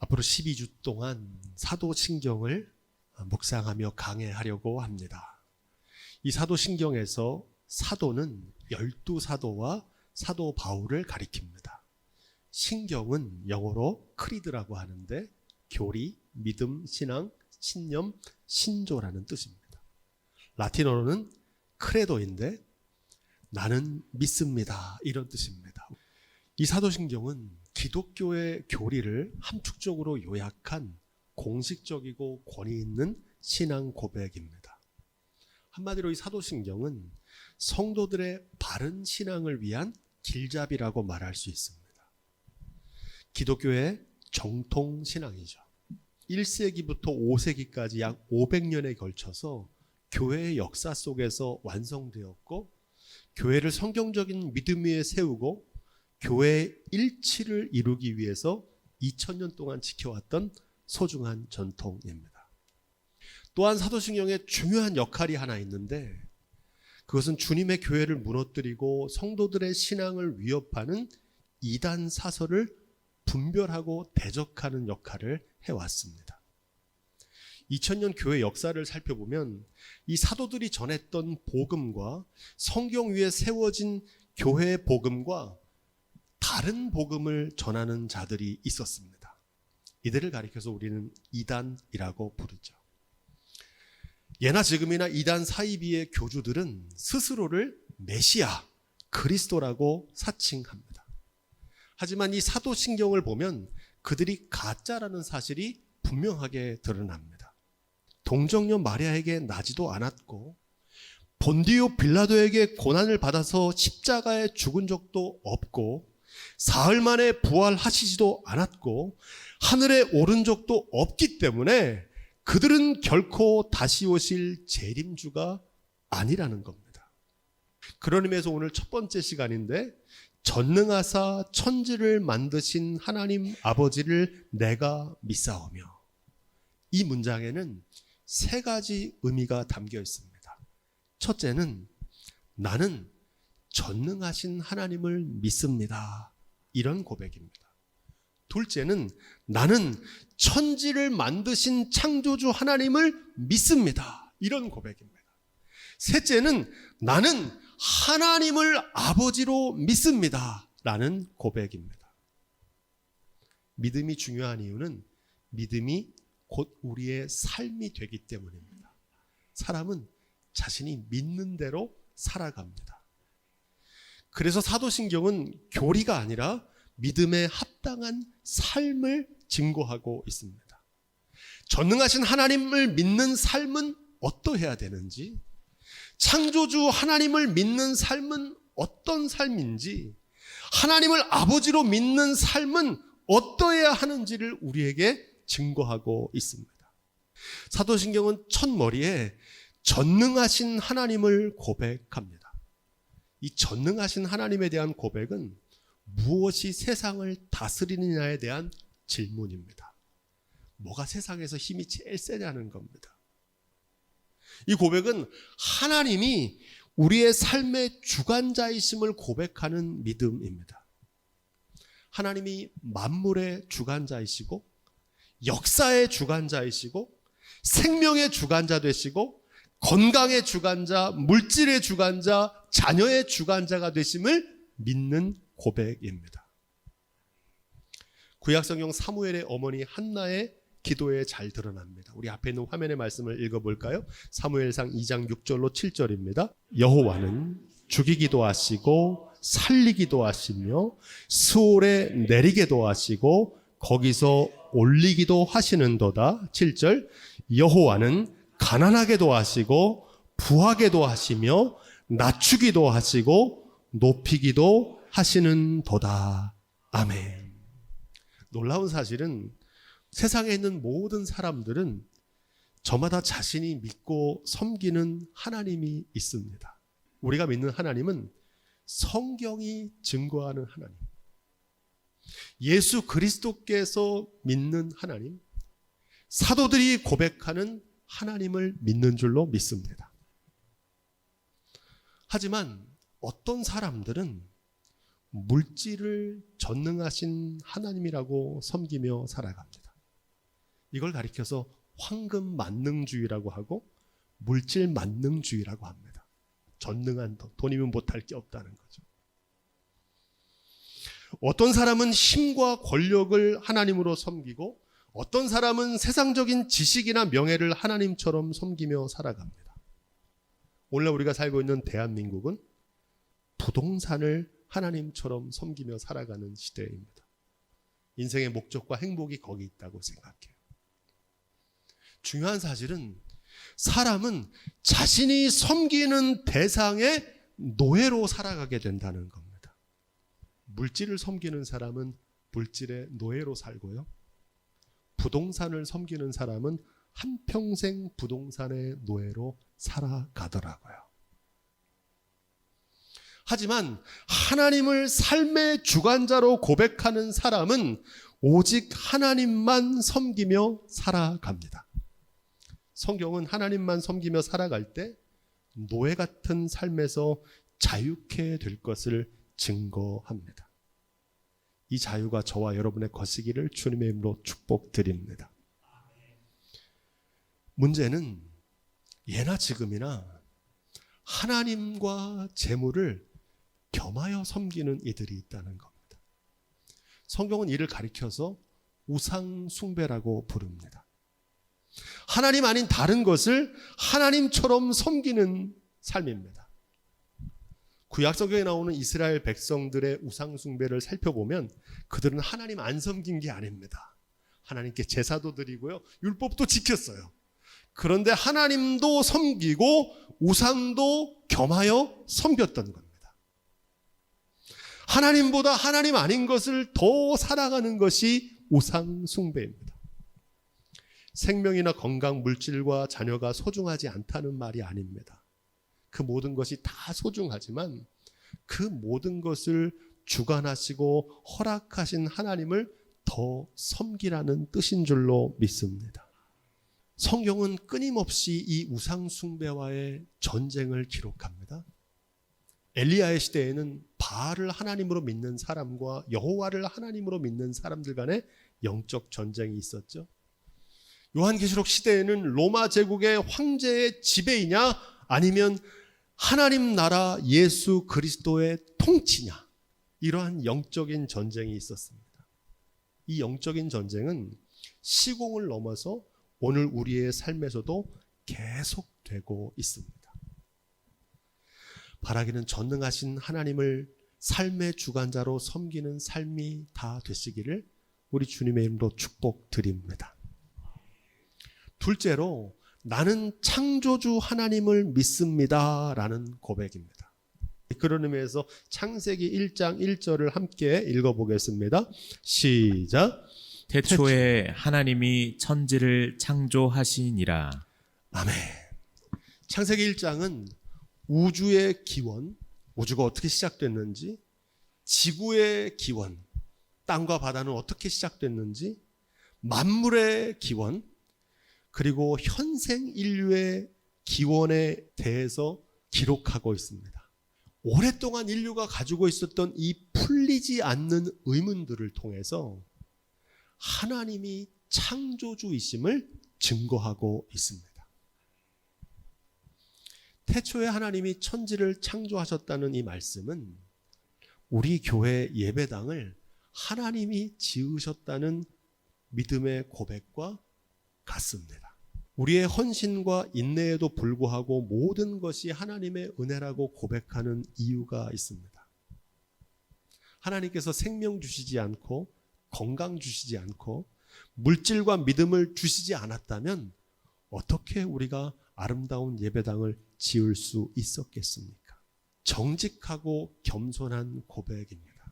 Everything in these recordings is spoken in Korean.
앞으로 12주 동안 사도신경을 묵상하며 강해하려고 합니다. 이 사도신경에서 사도는 12사도와 사도 바울을 가리킵니다. 신경은 영어로 크리드라고 하는데 교리, 믿음, 신앙, 신념, 신조라는 뜻입니다. 라틴어로는 크레도인데 나는 믿습니다 이런 뜻입니다. 이 사도신경은 기독교의 교리를 함축적으로 요약한 공식적이고 권위 있는 신앙 고백입니다. 한마디로 이 사도신경은 성도들의 바른 신앙을 위한 길잡이라고 말할 수 있습니다. 기독교의 정통 신앙이죠. 1세기부터 5세기까지 약 500년에 걸쳐서 교회의 역사 속에서 완성되었고, 교회를 성경적인 믿음 위에 세우고 교회의 일치를 이루기 위해서 2000년 동안 지켜왔던 소중한 전통입니다. 또한 사도신경에 중요한 역할이 하나 있는데, 그것은 주님의 교회를 무너뜨리고 성도들의 신앙을 위협하는 이단 사설을 분별하고 대적하는 역할을 해왔습니다. 2000년 교회 역사를 살펴보면 이 사도들이 전했던 복음과 성경 위에 세워진 교회의 복음과 다른 복음을 전하는 자들이 있었습니다. 이들을 가리켜서 우리는 이단이라고 부르죠. 예나 지금이나 이단 사이비의 교주들은 스스로를 메시아, 그리스도라고 사칭합니다. 하지만 이 사도신경을 보면 그들이 가짜라는 사실이 분명하게 드러납니다. 동정녀 마리아에게 나지도 않았고, 본디오 빌라도에게 고난을 받아서 십자가에 죽은 적도 없고, 사흘 만에 부활하시지도 않았고, 하늘에 오른 적도 없기 때문에 그들은 결코 다시 오실 재림주가 아니라는 겁니다. 그런 의미에서 오늘 첫 번째 시간인데, 전능하사 천지를 만드신 하나님 아버지를 내가 믿사오며, 이 문장에는 세 가지 의미가 담겨 있습니다. 첫째는 나는 전능하신 하나님을 믿습니다, 이런 고백입니다. 둘째는 나는 천지를 만드신 창조주 하나님을 믿습니다, 이런 고백입니다. 셋째는 나는 하나님을 아버지로 믿습니다, 라는 고백입니다. 믿음이 중요한 이유는 믿음이 곧 우리의 삶이 되기 때문입니다. 사람은 자신이 믿는 대로 살아갑니다. 그래서 사도신경은 교리가 아니라 믿음에 합당한 삶을 증거하고 있습니다. 전능하신 하나님을 믿는 삶은 어떠해야 되는지, 창조주 하나님을 믿는 삶은 어떤 삶인지, 하나님을 아버지로 믿는 삶은 어떠해야 하는지를 우리에게 증거하고 있습니다. 사도신경은 첫머리에 전능하신 하나님을 고백합니다. 이 전능하신 하나님에 대한 고백은 무엇이 세상을 다스리느냐에 대한 질문입니다. 뭐가 세상에서 힘이 제일 세냐는 겁니다. 이 고백은 하나님이 우리의 삶의 주관자이심을 고백하는 믿음입니다. 하나님이 만물의 주관자이시고, 역사의 주관자이시고, 생명의 주관자 되시고, 건강의 주관자, 물질의 주관자, 자녀의 주관자가 되심을 믿는 고백입니다. 구약성경 사무엘의 어머니 한나의 기도에 잘 드러납니다. 우리 앞에 있는 화면의 말씀을 읽어볼까요? 사무엘상 2장 6절로 7절입니다. 여호와는 죽이기도 하시고 살리기도 하시며 스올에 내리게도 하시고 거기서 올리기도 하시는도다. 7절, 여호와는 가난하게도 하시고 부하게도 하시며 낮추기도 하시고 높이기도 하시는도다. 아멘. 놀라운 사실은 세상에 있는 모든 사람들은 저마다 자신이 믿고 섬기는 하나님이 있습니다. 우리가 믿는 하나님은 성경이 증거하는 하나님, 예수 그리스도께서 믿는 하나님, 사도들이 고백하는 하나님을 믿는 줄로 믿습니다. 하지만 어떤 사람들은 물질을 전능하신 하나님이라고 섬기며 살아갑니다. 이걸 가리켜서 황금 만능주의라고 하고 물질 만능주의라고 합니다. 전능한 돈이면 못할 게 없다는 거죠. 어떤 사람은 힘과 권력을 하나님으로 섬기고 어떤 사람은 세상적인 지식이나 명예를 하나님처럼 섬기며 살아갑니다. 오늘 우리가 살고 있는 대한민국은 부동산을 하나님처럼 섬기며 살아가는 시대입니다. 인생의 목적과 행복이 거기 있다고 생각해요. 중요한 사실은 사람은 자신이 섬기는 대상의 노예로 살아가게 된다는 겁니다. 물질을 섬기는 사람은 물질의 노예로 살고요. 부동산을 섬기는 사람은 한평생 부동산의 노예로 살아가더라고요. 하지만 하나님을 삶의 주관자로 고백하는 사람은 오직 하나님만 섬기며 살아갑니다. 성경은 하나님만 섬기며 살아갈 때 노예 같은 삶에서 자유케 될 것을 증거합니다. 이 자유가 저와 여러분의 것이기를 주님의 이름으로 축복드립니다. 문제는 예나 지금이나 하나님과 재물을 겸하여 섬기는 이들이 있다는 겁니다. 성경은 이를 가리켜서 우상 숭배라고 부릅니다. 하나님 아닌 다른 것을 하나님처럼 섬기는 삶입니다. 구약성경에 나오는 이스라엘 백성들의 우상 숭배를 살펴보면 그들은 하나님 안 섬긴 게 아닙니다. 하나님께 제사도 드리고요, 율법도 지켰어요. 그런데 하나님도 섬기고 우상도 겸하여 섬겼던 겁니다. 하나님보다 하나님 아닌 것을 더 사랑하는 것이 우상 숭배입니다. 생명이나 건강, 물질과 자녀가 소중하지 않다는 말이 아닙니다. 그 모든 것이 다 소중하지만 그 모든 것을 주관하시고 허락하신 하나님을 더 섬기라는 뜻인 줄로 믿습니다. 성경은 끊임없이 이 우상 숭배와의 전쟁을 기록합니다. 엘리야의 시대에는 바알을 하나님으로 믿는 사람과 여호와를 하나님으로 믿는 사람들 간의 영적 전쟁이 있었죠. 요한계시록 시대에는 로마 제국의 황제의 지배이냐 아니면 하나님 나라 예수 그리스도의 통치냐, 이러한 영적인 전쟁이 있었습니다. 이 영적인 전쟁은 시공을 넘어서 오늘 우리의 삶에서도 계속되고 있습니다. 바라기는 전능하신 하나님을 삶의 주관자로 섬기는 삶이 다 되시기를 우리 주님의 이름으로 축복드립니다. 둘째로, 나는 창조주 하나님을 믿습니다 라는 고백입니다. 그런 의미에서 창세기 1장 1절을 함께 읽어보겠습니다. 시작. 태초에 하나님이 천지를 창조하시니라. 아멘. 창세기 1장은 우주의 기원, 우주가 어떻게 시작됐는지, 지구의 기원, 땅과 바다는 어떻게 시작됐는지, 만물의 기원, 그리고 현생 인류의 기원에 대해서 기록하고 있습니다. 오랫동안 인류가 가지고 있었던 이 풀리지 않는 의문들을 통해서 하나님이 창조주이심을 증거하고 있습니다. 태초에 하나님이 천지를 창조하셨다는 이 말씀은 우리 교회 예배당을 하나님이 지으셨다는 믿음의 고백과 같습니다. 우리의 헌신과 인내에도 불구하고 모든 것이 하나님의 은혜라고 고백하는 이유가 있습니다. 하나님께서 생명 주시지 않고 건강 주시지 않고 물질과 믿음을 주시지 않았다면 어떻게 우리가 아름다운 예배당을 지을 수 있었겠습니까? 정직하고 겸손한 고백입니다.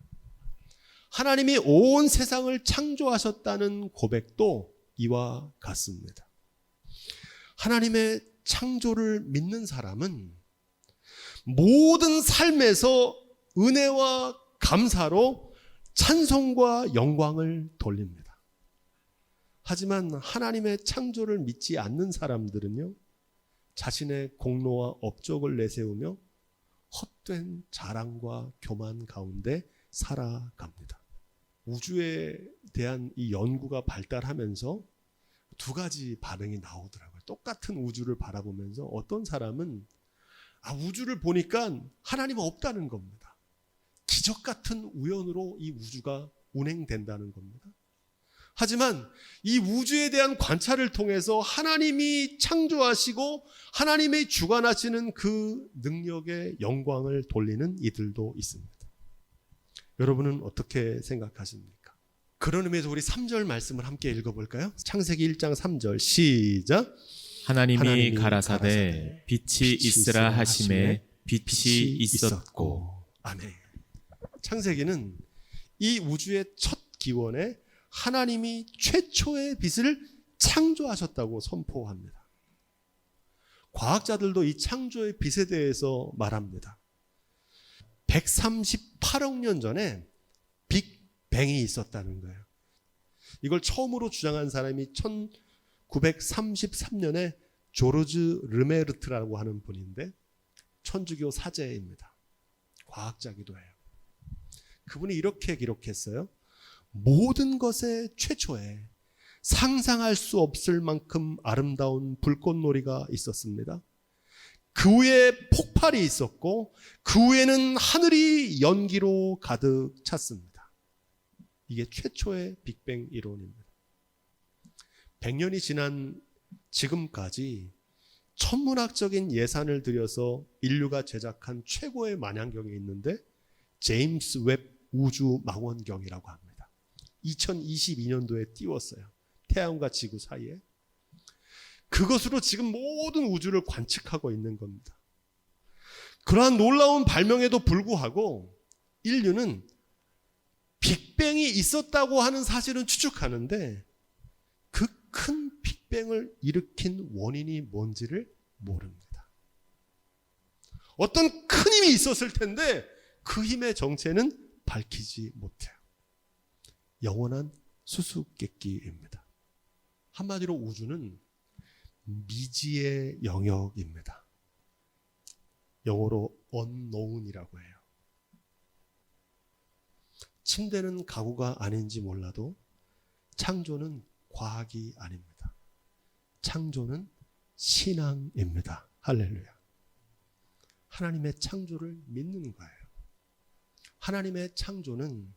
하나님이 온 세상을 창조하셨다는 고백도 이와 같습니다. 하나님의 창조를 믿는 사람은 모든 삶에서 은혜와 감사로 찬송과 영광을 돌립니다. 하지만 하나님의 창조를 믿지 않는 사람들은요, 자신의 공로와 업적을 내세우며 헛된 자랑과 교만 가운데 살아갑니다. 우주에 대한 이 연구가 발달하면서 두 가지 반응이 나오더라고요. 똑같은 우주를 바라보면서 어떤 사람은 우주를 보니까 하나님은 없다는 겁니다. 기적 같은 우연으로 이 우주가 운행된다는 겁니다. 하지만 이 우주에 대한 관찰을 통해서 하나님이 창조하시고 하나님이 주관하시는 그 능력의 영광을 돌리는 이들도 있습니다. 여러분은 어떻게 생각하십니까? 그런 의미에서 우리 3절 말씀을 함께 읽어볼까요? 창세기 1장 3절 시작. 하나님이 가라사대 빛이 있으라 하심에 빛이 있었고. 아멘. 창세기는 이 우주의 첫 기원에 하나님이 최초의 빛을 창조하셨다고 선포합니다. 과학자들도 이 창조의 빛에 대해서 말합니다. 138억 년 전에 빅뱅이 있었다는 거예요. 이걸 처음으로 주장한 사람이 1933년에 조르즈 르메르트라고 하는 분인데 천주교 사제입니다. 과학자기도 해요. 그분이 이렇게 기록했어요. 모든 것의 최초에 상상할 수 없을 만큼 아름다운 불꽃놀이가 있었습니다. 그 후에 폭발이 있었고 그 후에는 하늘이 연기로 가득 찼습니다. 이게 최초의 빅뱅 이론입니다. 100년이 지난 지금까지 천문학적인 예산을 들여서 인류가 제작한 최고의 만향경이 있는데 제임스 웹 우주 망원경이라고 합니다. 2022년도에 띄웠어요. 태양과 지구 사이에. 그것으로 지금 모든 우주를 관측하고 있는 겁니다. 그러한 놀라운 발명에도 불구하고 인류는 빅뱅이 있었다고 하는 사실은 추측하는데 그 큰 빅뱅을 일으킨 원인이 뭔지를 모릅니다. 어떤 큰 힘이 있었을 텐데 그 힘의 정체는 밝히지 못해요. 영원한 수수께끼입니다. 한마디로 우주는 미지의 영역입니다. 영어로 unknown이라고 해요. 침대는 가구가 아닌지 몰라도 창조는 과학이 아닙니다. 창조는 신앙입니다. 할렐루야. 하나님의 창조를 믿는 거예요. 하나님의 창조는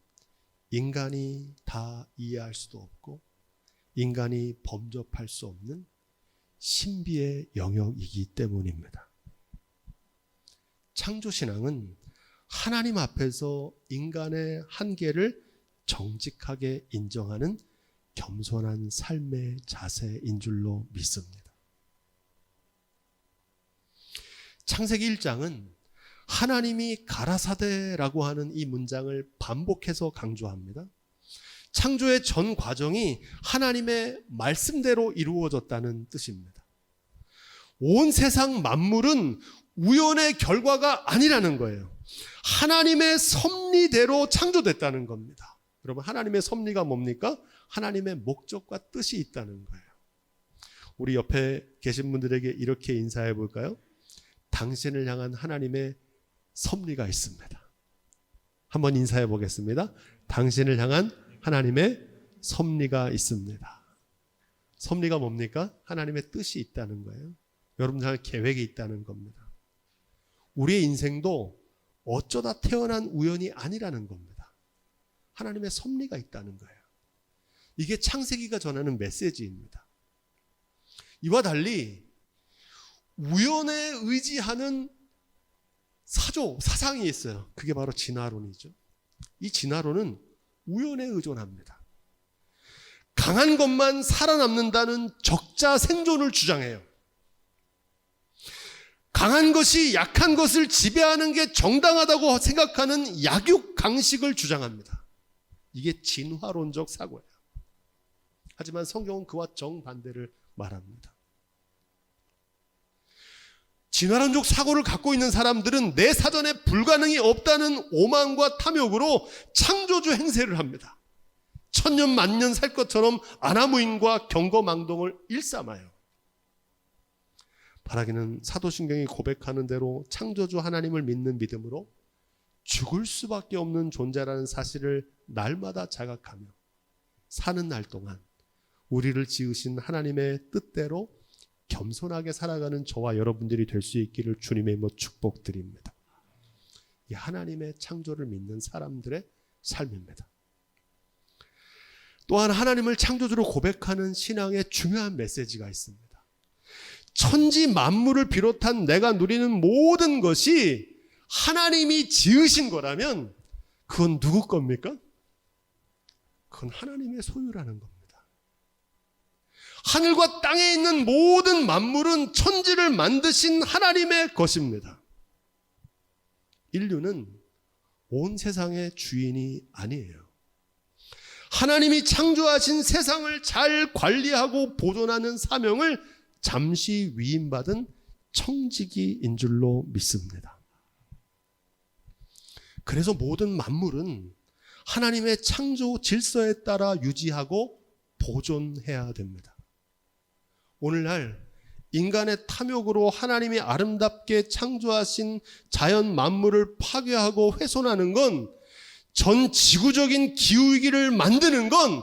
인간이 다 이해할 수도 없고 인간이 범접할 수 없는 신비의 영역이기 때문입니다. 창조신앙은 하나님 앞에서 인간의 한계를 정직하게 인정하는 겸손한 삶의 자세인 줄로 믿습니다. 창세기 1장은 하나님이 가라사대라고 하는 이 문장을 반복해서 강조합니다. 창조의 전 과정이 하나님의 말씀대로 이루어졌다는 뜻입니다. 온 세상 만물은 우연의 결과가 아니라는 거예요. 하나님의 섭리대로 창조됐다는 겁니다. 여러분, 하나님의 섭리가 뭡니까? 하나님의 목적과 뜻이 있다는 거예요. 우리 옆에 계신 분들에게 이렇게 인사해 볼까요? 당신을 향한 하나님의 섭리가 있습니다. 한번 인사해 보겠습니다. 당신을 향한 하나님의 섭리가 있습니다. 섭리가 뭡니까? 하나님의 뜻이 있다는 거예요. 여러분들 향한 계획이 있다는 겁니다. 우리의 인생도 어쩌다 태어난 우연이 아니라는 겁니다. 하나님의 섭리가 있다는 거예요. 이게 창세기가 전하는 메시지입니다. 이와 달리 우연에 의지하는 사상이 있어요. 그게 바로 진화론이죠. 이 진화론은 우연에 의존합니다. 강한 것만 살아남는다는 적자 생존을 주장해요. 강한 것이 약한 것을 지배하는 게 정당하다고 생각하는 약육 강식을 주장합니다. 이게 진화론적 사고예요. 하지만 성경은 그와 정반대를 말합니다. 진화론적 사고를 갖고 있는 사람들은 내 사전에 불가능이 없다는 오만과 탐욕으로 창조주 행세를 합니다. 천년 만년 살 것처럼 아나무인과 경거망동을 일삼아요. 바라기는 사도신경이 고백하는 대로 창조주 하나님을 믿는 믿음으로 죽을 수밖에 없는 존재라는 사실을 날마다 자각하며 사는 날 동안 우리를 지으신 하나님의 뜻대로 겸손하게 살아가는 저와 여러분들이 될 수 있기를 주님의 이름으로 축복드립니다. 이 하나님의 창조를 믿는 사람들의 삶입니다. 또한 하나님을 창조주로 고백하는 신앙의 중요한 메시지가 있습니다. 천지 만물을 비롯한 내가 누리는 모든 것이 하나님이 지으신 거라면 그건 누구 겁니까? 그건 하나님의 소유라는 겁니다. 하늘과 땅에 있는 모든 만물은 천지를 만드신 하나님의 것입니다. 인류는 온 세상의 주인이 아니에요. 하나님이 창조하신 세상을 잘 관리하고 보존하는 사명을 잠시 위임받은 청지기인 줄로 믿습니다. 그래서 모든 만물은 하나님의 창조 질서에 따라 유지하고 보존해야 됩니다. 오늘날 인간의 탐욕으로 하나님이 아름답게 창조하신 자연 만물을 파괴하고 훼손하는 건, 전 지구적인 기후위기를 만드는 건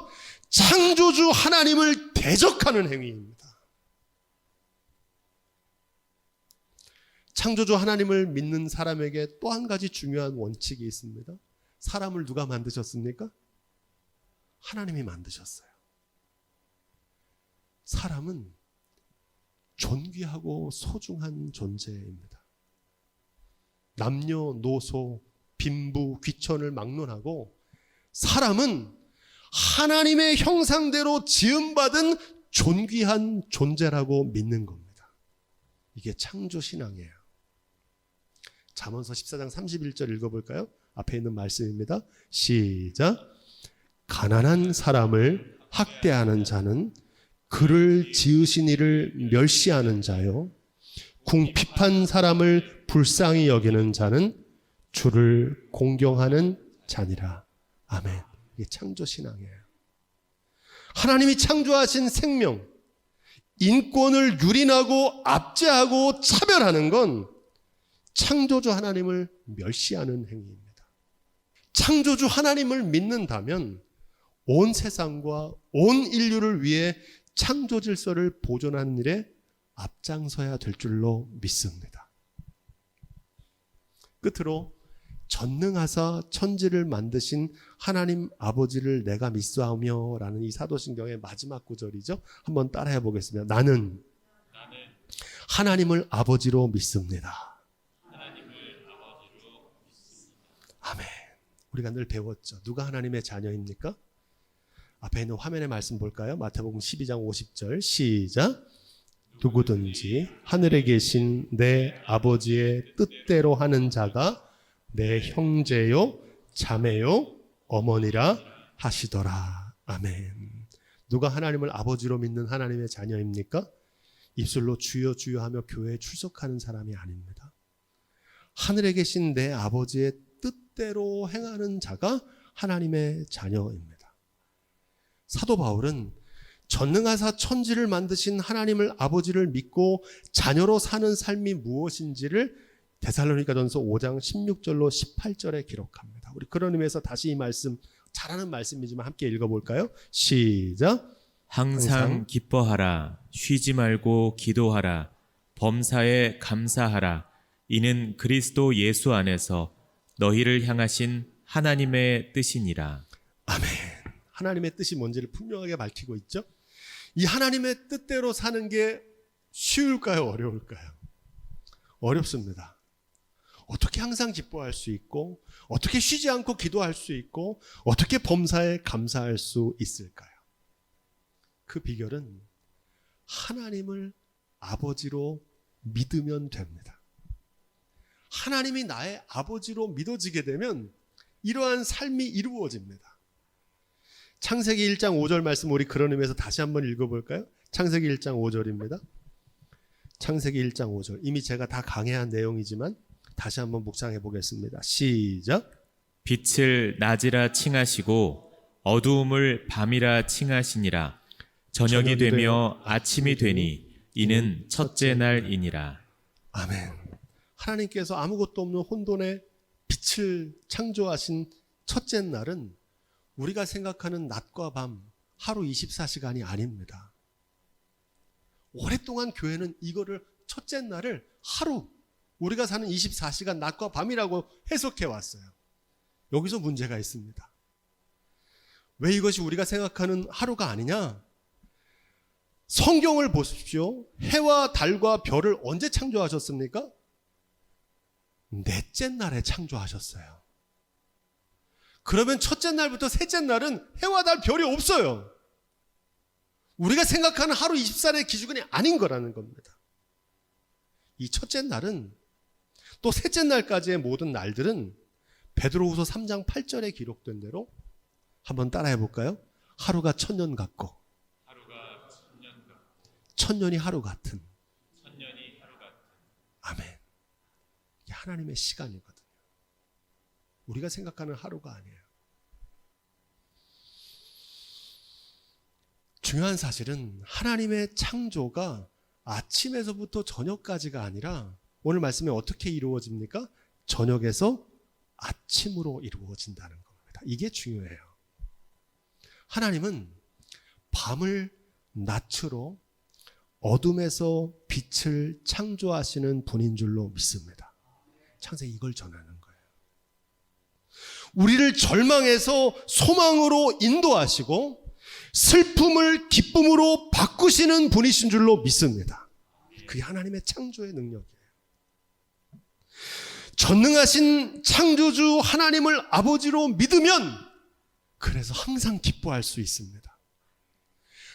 창조주 하나님을 대적하는 행위입니다. 창조주 하나님을 믿는 사람에게 또 한 가지 중요한 원칙이 있습니다. 사람을 누가 만드셨습니까? 하나님이 만드셨어요. 사람은 존귀하고 소중한 존재입니다. 남녀노소, 빈부, 귀천을 막론하고 사람은 하나님의 형상대로 지음받은 존귀한 존재라고 믿는 겁니다. 이게 창조신앙이에요. 잠언서 14장 31절 읽어볼까요? 앞에 있는 말씀입니다. 시작. 가난한 사람을 학대하는 자는 그를 지으신 이를 멸시하는 자요, 궁핍한 사람을 불쌍히 여기는 자는 주를 공경하는 자니라. 아멘. 이게 창조신앙이에요. 하나님이 창조하신 생명, 인권을 유린하고 압제하고 차별하는 건 창조주 하나님을 멸시하는 행위입니다. 창조주 하나님을 믿는다면 온 세상과 온 인류를 위해 창조 질서를 보존하는 일에 앞장서야 될 줄로 믿습니다. 끝으로 전능하사 천지를 만드신 하나님 아버지를 내가 믿사오며 라는 이 사도신경의 마지막 구절이죠. 한번 따라해 보겠습니다. 나는 하나님을 아버지로 믿습니다. 아멘. 우리가 늘 배웠죠. 누가 하나님의 자녀입니까? 앞에 있는 화면의 말씀 볼까요? 마태복음 12장 50절 시작. 누구든지 하늘에 계신 내 아버지의 뜻대로 하는 자가 내 형제요 자매요 어머니라 하시더라. 아멘. 누가 하나님을 아버지로 믿는 하나님의 자녀입니까? 입술로 주여 주여 하며 교회에 출석하는 사람이 아닙니다. 하늘에 계신 내 아버지의 뜻대로 행하는 자가 하나님의 자녀입니다. 사도 바울은 전능하사 천지를 만드신 하나님을 아버지를 믿고 자녀로 사는 삶이 무엇인지를 데살로니가전서 5장 16절로 18절에 기록합니다. 우리 그런 의미에서 다시 이 말씀, 잘하는 말씀이지만 함께 읽어볼까요? 시작. 항상 기뻐하라. 쉬지 말고 기도하라. 범사에 감사하라. 이는 그리스도 예수 안에서 너희를 향하신 하나님의 뜻이니라. 아멘. 하나님의 뜻이 뭔지를 분명하게 밝히고 있죠. 이 하나님의 뜻대로 사는 게 쉬울까요? 어려울까요? 어렵습니다. 어떻게 항상 기뻐할 수 있고, 어떻게 쉬지 않고 기도할 수 있고, 어떻게 범사에 감사할 수 있을까요? 그 비결은 하나님을 아버지로 믿으면 됩니다. 하나님이 나의 아버지로 믿어지게 되면 이러한 삶이 이루어집니다. 창세기 1장 5절 말씀 우리 그런 의미에서 다시 한번 읽어볼까요? 창세기 1장 5절입니다. 창세기 1장 5절. 이미 제가 다 강해한 내용이지만 다시 한번 묵상해 보겠습니다. 시작. 빛을 낮이라 칭하시고 어두움을 밤이라 칭하시니라. 저녁이 되며 아침이 되니 이는 첫째 날이니라. 아멘. 하나님께서 아무것도 없는 혼돈의 빛을 창조하신 첫째 날은 우리가 생각하는 낮과 밤, 하루 24시간이 아닙니다. 오랫동안 교회는 이거를 첫째 날을 하루, 우리가 사는 24시간 낮과 밤이라고 해석해 왔어요. 여기서 문제가 있습니다. 왜 이것이 우리가 생각하는 하루가 아니냐? 성경을 보십시오. 해와 달과 별을 언제 창조하셨습니까? 넷째 날에 창조하셨어요. 그러면 첫째 날부터 셋째 날은 해와 달 별이 없어요. 우리가 생각하는 하루 24일의 기준이 아닌 거라는 겁니다. 이 첫째 날은 또 셋째 날까지의 모든 날들은 베드로후서 3장 8절에 기록된 대로 한번 따라해 볼까요? 하루가 천년 같고 천년이 하루 같은. 아멘. 이게 하나님의 시간이거든요. 우리가 생각하는 하루가 아니에요. 중요한 사실은 하나님의 창조가 아침에서부터 저녁까지가 아니라 오늘 말씀에 어떻게 이루어집니까? 저녁에서 아침으로 이루어진다는 겁니다. 이게 중요해요. 하나님은 밤을 낮으로 어둠에서 빛을 창조하시는 분인 줄로 믿습니다. 창세기 이걸 전하는 거예요. 우리를 절망에서 소망으로 인도하시고 슬픔을 기쁨으로 바꾸시는 분이신 줄로 믿습니다. 그게 하나님의 창조의 능력이에요. 전능하신 창조주 하나님을 아버지로 믿으면 그래서 항상 기뻐할 수 있습니다.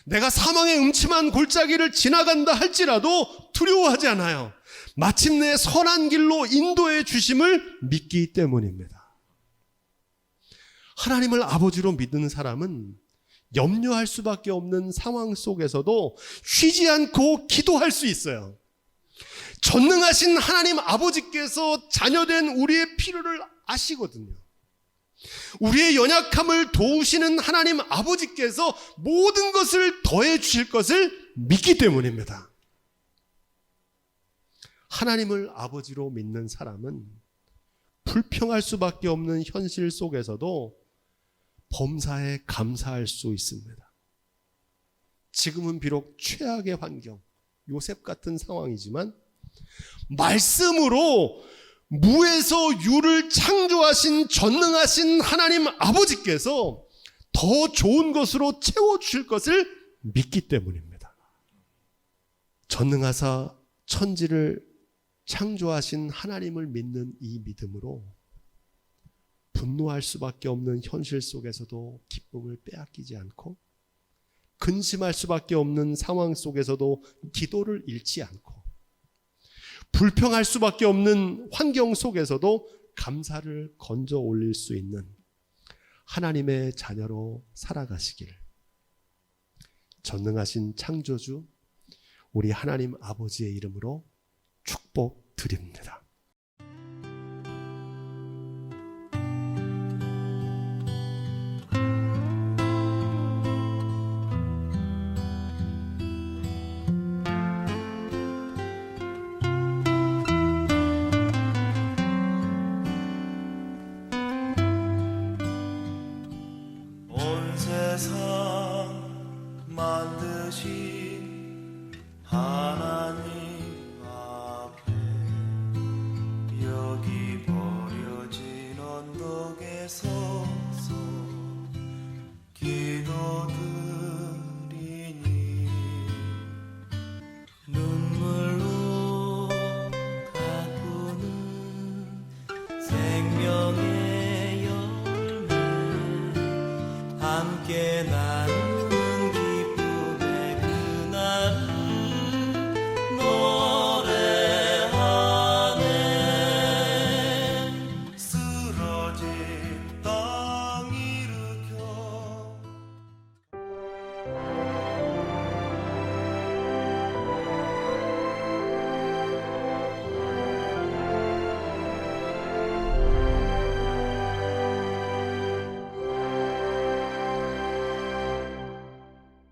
내가 사망의 음침한 골짜기를 지나간다 할지라도 두려워하지 않아요. 마침내 선한 길로 인도해 주심을 믿기 때문입니다. 하나님을 아버지로 믿는 사람은 염려할 수밖에 없는 상황 속에서도 쉬지 않고 기도할 수 있어요. 전능하신 하나님 아버지께서 자녀된 우리의 필요를 아시거든요. 우리의 연약함을 도우시는 하나님 아버지께서 모든 것을 더해 주실 것을 믿기 때문입니다. 하나님을 아버지로 믿는 사람은 불평할 수밖에 없는 현실 속에서도 범사에 감사할 수 있습니다. 지금은 비록 최악의 환경, 요셉 같은 상황이지만 말씀으로 무에서 유를 창조하신 전능하신 하나님 아버지께서 더 좋은 것으로 채워주실 것을 믿기 때문입니다. 전능하사 천지를 창조하신 하나님을 믿는 이 믿음으로 분노할 수밖에 없는 현실 속에서도 기쁨을 빼앗기지 않고 근심할 수밖에 없는 상황 속에서도 기도를 잃지 않고 불평할 수밖에 없는 환경 속에서도 감사를 건져 올릴 수 있는 하나님의 자녀로 살아가시길 전능하신 창조주 우리 하나님 아버지의 이름으로 축복드립니다. 세상 만드신 하나님 앞에 여기 버려진 언덕에 서서 기도드리니 눈물로 가꾸는 생명의 열매 함께 나누는 기쁨의 그날을 노래하네 쓰러진 땅 일으켜